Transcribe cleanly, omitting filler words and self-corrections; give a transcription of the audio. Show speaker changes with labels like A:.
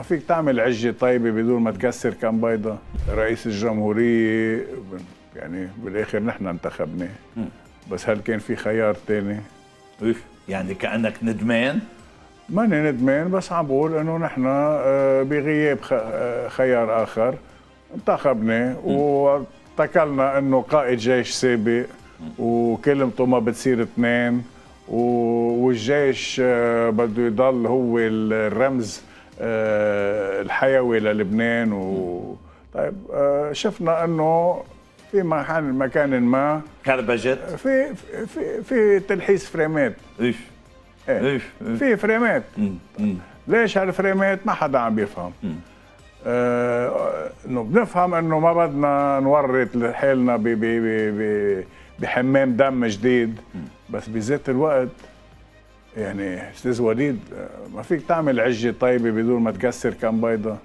A: ما فيك تعمل عجة طيبة بدون ما تكسر كم بيضة. رئيس الجمهورية يعني بالاخر نحن انتخبناه، بس هل كان في خيار تاني؟
B: يعني كأنك ندمان؟
A: ماني ندمان، بس عم بقول انه نحن بغياب خيار اخر انتخبناه واتكلنا انه قائد جيش سابق وكلمته ما بتصير اثنين، والجيش بده يضل هو الرمز الحيوي للبنان. طيب شفنا انه في مكان ما
B: كربجت
A: في تلحيس فريمات. ايه في فريمات. ليش هالفريمات؟ ما حدا عم بيفهم. انه بنفهم انه ما بدنا نورط حالنا بحمام دم جديد، بس بذات الوقت يعني استاذ وليد ما فيك تعمل عجة طيبة بدون ما تكسر كم بيضة.